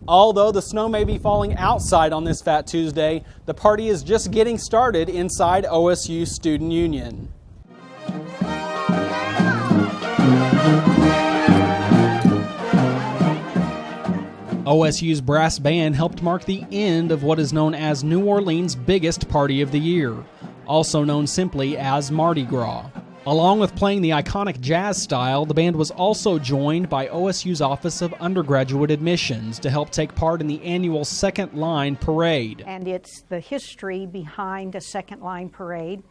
Although the snow may be falling outside on this Fat Tuesday, the party is just getting started inside OSU Student Union. OSU's brass band helped mark the end of what is known as New Orleans' biggest party of the year, also known simply as Mardi Gras. Along with playing the iconic jazz style, the band was also joined by OSU's Office of Undergraduate Admissions to help take part in the annual Second Line Parade. And it's the history behind a Second Line Parade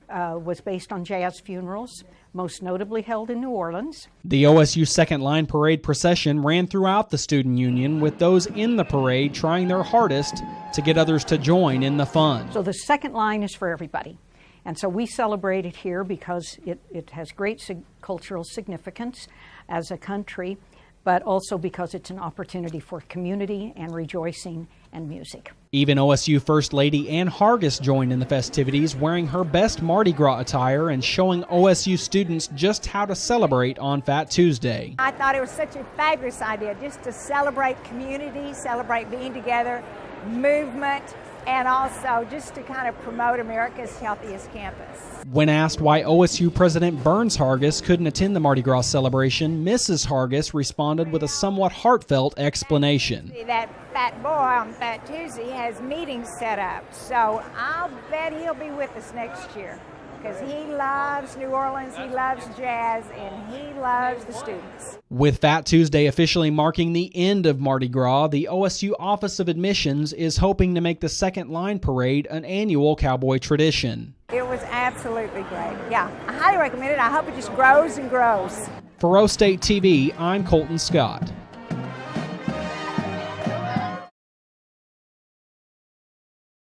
was based on jazz funerals, most notably held in New Orleans. The OSU Second Line Parade procession ran throughout the Student Union, with those in the parade trying their hardest to get others to join in the fun. So the second line is for everybody. And so we celebrate it here because it has great cultural significance as a country, but also because it's an opportunity for community and rejoicing and music. Even OSU First Lady Ann Hargis joined in the festivities, wearing her best Mardi Gras attire and showing OSU students just how to celebrate on Fat Tuesday. I thought it was such a fabulous idea just to celebrate community, celebrate being together, movement, and also just to kind of promote America's healthiest campus. When asked why OSU President Burns Hargis couldn't attend the Mardi Gras celebration, Mrs. Hargis responded with a somewhat heartfelt explanation. That fat boy on Fat Tuesday has meetings set up, so I'll bet he'll be with us next year because he loves New Orleans, he loves jazz, and he loves the students. With Fat Tuesday officially marking the end of Mardi Gras, the OSU Office of Admissions is hoping to make the Second Line Parade an annual cowboy tradition. It was absolutely great. Yeah, I highly recommend it. I hope it just grows and grows. For O State TV, I'm Colton Scott.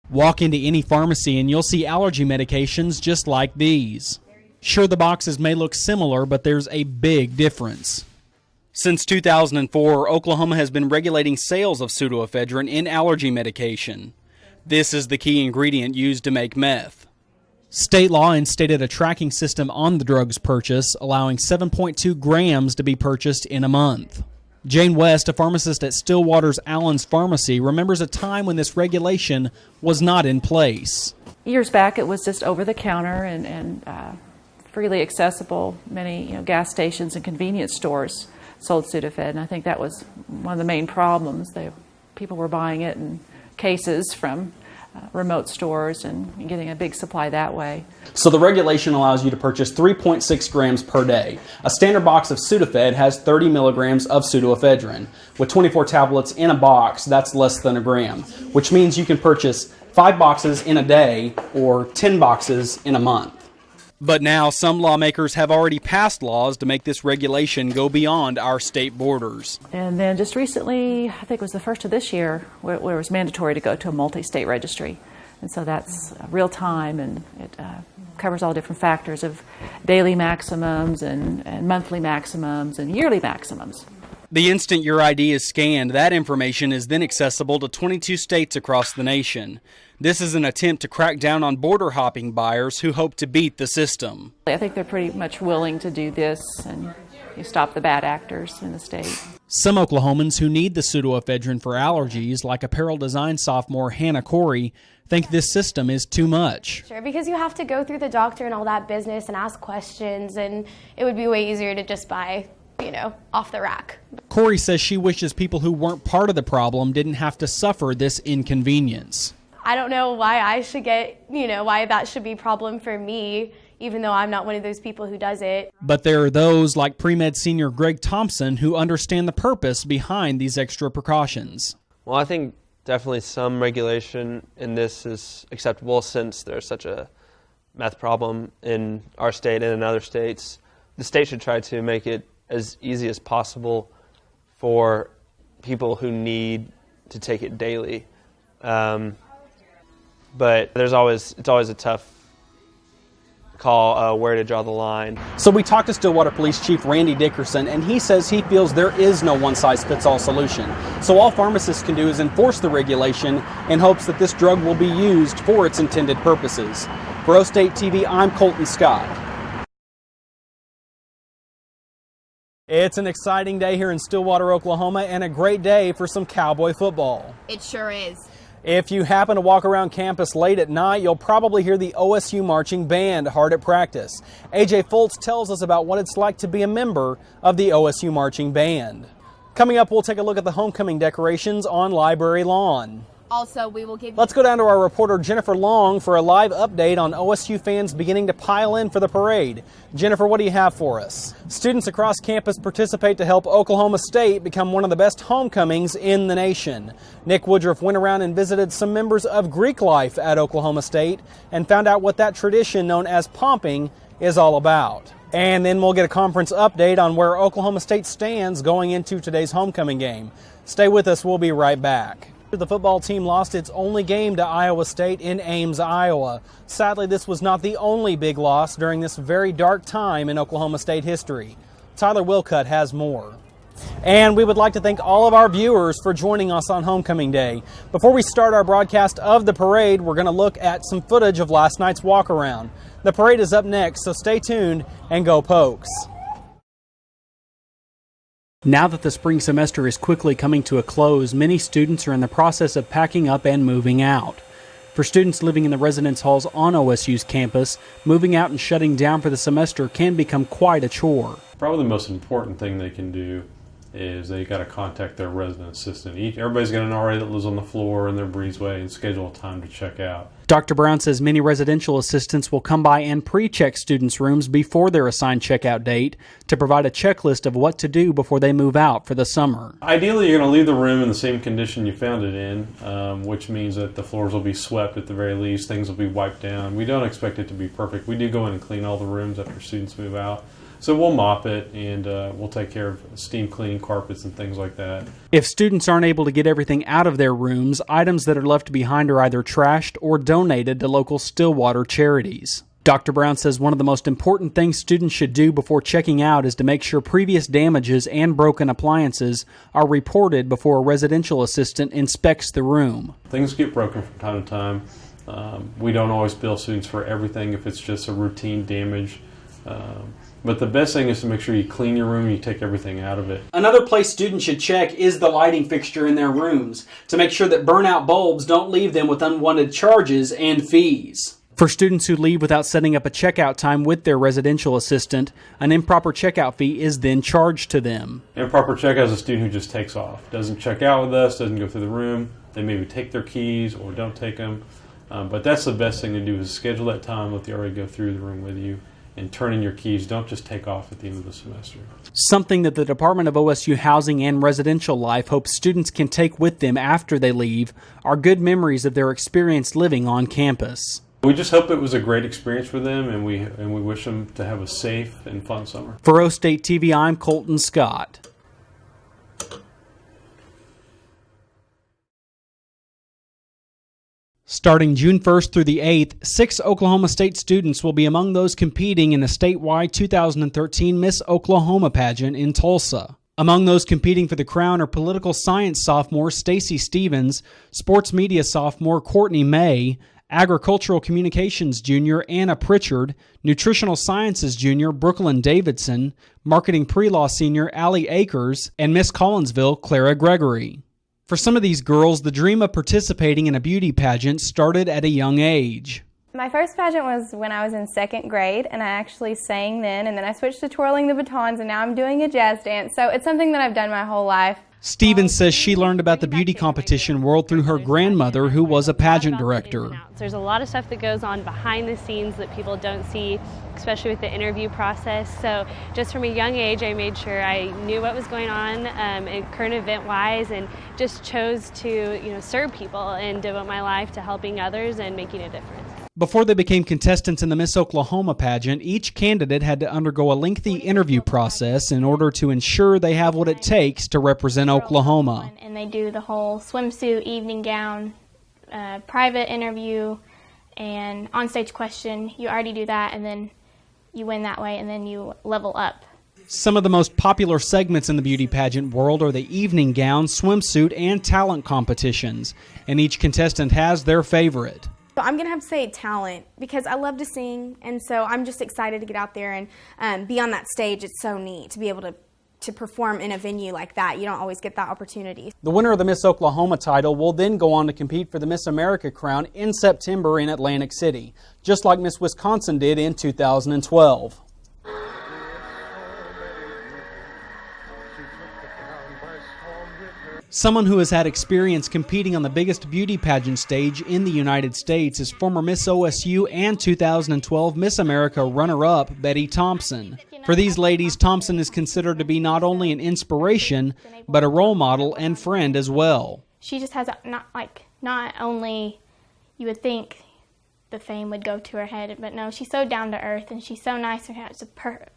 Walk into any pharmacy and you'll see allergy medications just like these. Sure, the boxes may look similar, but there's a big difference. Since 2004, Oklahoma has been regulating sales of pseudoephedrine in allergy medication. This is the key ingredient used to make meth. State law instated a tracking system on the drug's purchase, allowing 7.2 grams to be purchased in a month. Jane West, a pharmacist at Stillwater's Allen's Pharmacy, remembers a time when this regulation was not in place. Years back, it was just over the counter and freely accessible. Many gas stations and convenience stores sold Sudafed, and I think that was one of the main problems. People were buying it in cases from remote stores and getting a big supply that way. So the regulation allows you to purchase 3.6 grams per day. A standard box of Sudafed has 30 milligrams of pseudoephedrine. With 24 tablets in a box, that's less than a gram, which means you can purchase 5 boxes in a day or 10 boxes in a month. But now some lawmakers have already passed laws to make this regulation go beyond our state borders. And then just recently, I think it was the first of this year, where it was mandatory to go to a multi-state registry. And so that's real time, and it covers all different factors of daily maximums and monthly maximums and yearly maximums. The instant your ID is scanned, that information is then accessible to 22 states across the nation. This is an attempt to crack down on border hopping buyers who hope to beat the system. I think they're pretty much willing to do this and stop the bad actors in the state. Some Oklahomans who need the pseudoephedrine for allergies, like apparel design sophomore Hannah Corey, think this system is too much. Sure, because you have to go through the doctor and all that business and ask questions, and it would be way easier to just buy off the rack. Corey says she wishes people who weren't part of the problem didn't have to suffer this inconvenience. I don't know why I should get, why that should be a problem for me, even though I'm not one of those people who does it. But there are those like pre-med senior Greg Thompson who understand the purpose behind these extra precautions. Well, I think definitely some regulation in this is acceptable since there's such a meth problem in our state and in other states. The state should try to make it as easy as possible for people who need to take it daily. But it's always a tough call where to draw the line. So we talked to Stillwater Police Chief Randy Dickerson, and he says he feels there is no one-size-fits-all solution. So all pharmacists can do is enforce the regulation in hopes that this drug will be used for its intended purposes. For O State TV, I'm Colton Scott. It's an exciting day here in Stillwater, Oklahoma, and a great day for some Cowboy football. It sure is. If you happen to walk around campus late at night, you'll probably hear the OSU marching band hard at practice. AJ Foltz tells us about what it's like to be a member of the OSU marching band. Coming up, we'll take a look at the homecoming decorations on Library Lawn. Also, we will give you... Let's go down to our reporter Jennifer Long for a live update on OSU fans beginning to pile in for the parade. Jennifer, what do you have for us? Students across campus participate to help Oklahoma State become one of the best homecomings in the nation. Nick Woodruff went around and visited some members of Greek life at Oklahoma State and found out what that tradition known as pomping is all about. And then we'll get a conference update on where Oklahoma State stands going into today's homecoming game. Stay with us, we'll be right back. The football team lost its only game to Iowa State in Ames, Iowa. Sadly, this was not the only big loss during this very dark time in Oklahoma State history. Tyler Wilcutt has more. And we would like to thank all of our viewers for joining us on Homecoming Day. Before we start our broadcast of the parade, we're going to look at some footage of last night's walk-around. The parade is up next, so stay tuned and go Pokes. Now that the spring semester is quickly coming to a close, many students are in the process of packing up and moving out. For students living in the residence halls on OSU's campus, moving out and shutting down for the semester can become quite a chore. Probably the most important thing they can do is they got to contact their resident assistant. Everybody's got an RA that lives on the floor in their breezeway and schedule a time to check out. Dr. Brown says many residential assistants will come by and pre-check students' rooms before their assigned checkout date to provide a checklist of what to do before they move out for the summer. Ideally, you're going to leave the room in the same condition you found it in, which means that the floors will be swept at the very least, things will be wiped down. We don't expect it to be perfect. We do go in and clean all the rooms after students move out. So we'll mop it and we'll take care of steam cleaning carpets and things like that. If students aren't able to get everything out of their rooms, items that are left behind are either trashed or donated to local Stillwater charities. Dr. Brown says one of the most important things students should do before checking out is to make sure previous damages and broken appliances are reported before a residential assistant inspects the room. Things get broken from time to time. We don't always bill students for everything if it's just a routine damage. But the best thing is to make sure you clean your room and you take everything out of it. Another place students should check is the lighting fixture in their rooms to make sure that burnout bulbs don't leave them with unwanted charges and fees. For students who leave without setting up a checkout time with their residential assistant, an improper checkout fee is then charged to them. Improper checkout is a student who just takes off, doesn't check out with us, doesn't go through the room. They maybe take their keys or don't take them. But that's the best thing to do is schedule that time, let the RA go through the room with you, and turn in your keys. Don't just take off at the end of the semester. Something that the Department of OSU Housing and Residential Life hopes students can take with them after they leave are good memories of their experience living on campus. We just hope it was a great experience for them, and we wish them to have a safe and fun summer. For O State TV, I'm Colton Scott. Starting June 1st through the 8th, 6 Oklahoma State students will be among those competing in the statewide 2013 Miss Oklahoma pageant in Tulsa. Among those competing for the crown are political science sophomore Stacy Stevens, sports media sophomore Courtney May, agricultural communications junior Anna Pritchard, nutritional sciences junior Brooklyn Davidson, marketing pre-law senior Allie Akers, and Miss Collinsville Clara Gregory. For some of these girls, the dream of participating in a beauty pageant started at a young age. My first pageant was when I was in 2nd grade, and I actually sang then, and then I switched to twirling the batons, and now I'm doing a jazz dance. So it's something that I've done my whole life. Stevens says she learned about the beauty competition world through her grandmother, who was a pageant director. There's a lot of stuff that goes on behind the scenes that people don't see, especially with the interview process. So just from a young age, I made sure I knew what was going on current event-wise, and just chose to serve people and devote my life to helping others and making a difference. Before they became contestants in the Miss Oklahoma pageant, each candidate had to undergo a lengthy interview process in order to ensure they have what it takes to represent Oklahoma. And they do the whole swimsuit, evening gown, private interview, and onstage question. You already do that, and then you win that way, and then you level up. Some of the most popular segments in the beauty pageant world are the evening gown, swimsuit, and talent competitions, and each contestant has their favorite. But I'm going to have to say talent, because I love to sing, and so I'm just excited to get out there and be on that stage. It's so neat to be able to to perform in a venue like that. You don't always get that opportunity. The winner of the Miss Oklahoma title will then go on to compete for the Miss America crown in September in Atlantic City, just like Miss Wisconsin did in 2012. Someone who has had experience competing on the biggest beauty pageant stage in the United States is former Miss OSU and 2012 Miss America runner-up Betty Thompson. For these ladies, Thompson is considered to be not only an inspiration, but a role model and friend as well. She just has not only you would think the fame would go to her head, but no, she's so down to earth and she's so nice and has a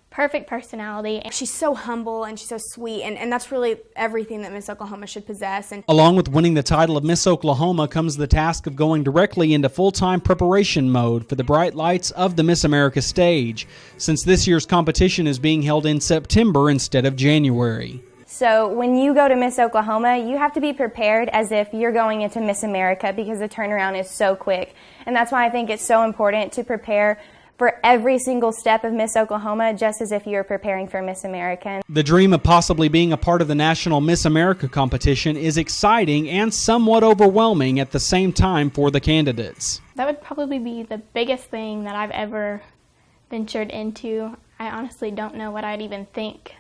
perfect personality. She's so humble and she's so sweet, and that's really everything that Miss Oklahoma should possess. And along with winning the title of Miss Oklahoma comes the task of going directly into full-time preparation mode for the bright lights of the Miss America stage, since this year's competition is being held in September instead of January. So when you go to Miss Oklahoma, you have to be prepared as if you're going into Miss America because the turnaround is so quick. And that's why I think it's so important to prepare for every single step of Miss Oklahoma, just as if you were preparing for Miss America. The dream of possibly being a part of the National Miss America competition is exciting and somewhat overwhelming at the same time for the candidates. That would probably be the biggest thing that I've ever ventured into. I honestly don't know what I'd even think.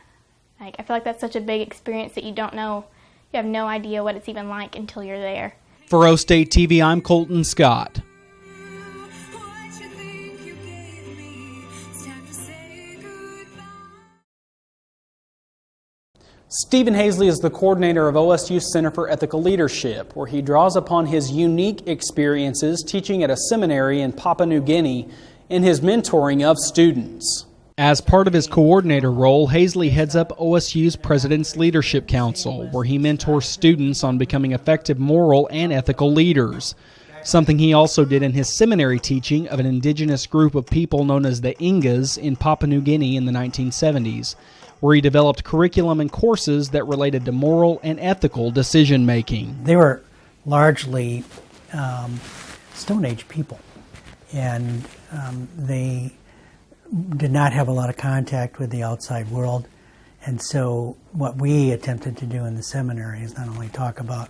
I feel like that's such a big experience that you have no idea what it's even like until you're there. For O State TV, I'm Colton Scott. Stephen Hazley is the coordinator of OSU's Center for Ethical Leadership, where he draws upon his unique experiences teaching at a seminary in Papua New Guinea in his mentoring of students. As part of his coordinator role, Hazley heads up OSU's President's Leadership Council, where he mentors students on becoming effective moral and ethical leaders, something he also did in his seminary teaching of an indigenous group of people known as the Ingas in Papua New Guinea in the 1970s, where he developed curriculum and courses that related to moral and ethical decision-making. They were largely Stone Age people, and they did not have a lot of contact with the outside world. And so what we attempted to do in the seminary is not only talk about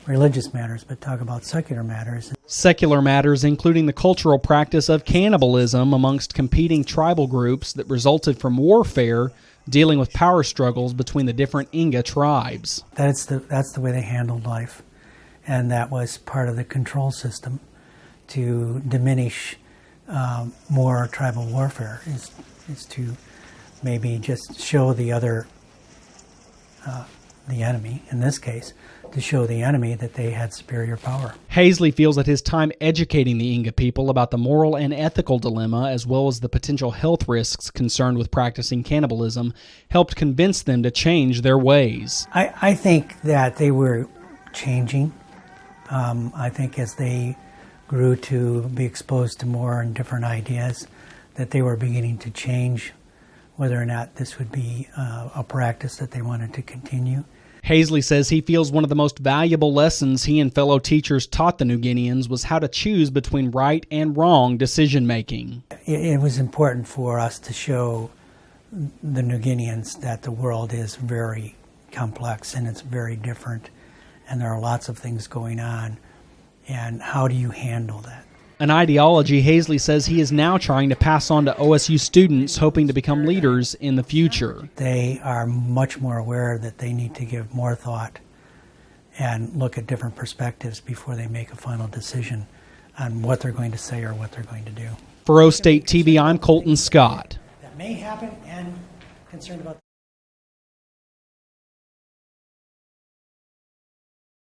religious matters, but talk about secular matters. Secular matters including the cultural practice of cannibalism amongst competing tribal groups that resulted from warfare dealing with power struggles between the different Inga tribes. That's the way they handled life, and that was part of the control system to diminish more tribal warfare, is to maybe just show the other, the enemy, in this case, to show the enemy that they had superior power. Hazley feels that his time educating the Inga people about the moral and ethical dilemma, as well as the potential health risks concerned with practicing cannibalism, helped convince them to change their ways. I think that they were changing. I think as they grew to be exposed to more and different ideas, that they were beginning to change whether or not this would be a practice that they wanted to continue. Hazley says he feels one of the most valuable lessons he and fellow teachers taught the New Guineans was how to choose between right and wrong decision-making. It was important for us to show the New Guineans that the world is very complex and it's very different, and there are lots of things going on. And how do you handle that? An ideology Hazley says he is now trying to pass on to OSU students hoping to become leaders in the future. They are much more aware that they need to give more thought and look at different perspectives before they make a final decision on what they're going to say or what they're going to do. For O State TV, I'm Colton Scott. That may happen, and concerned about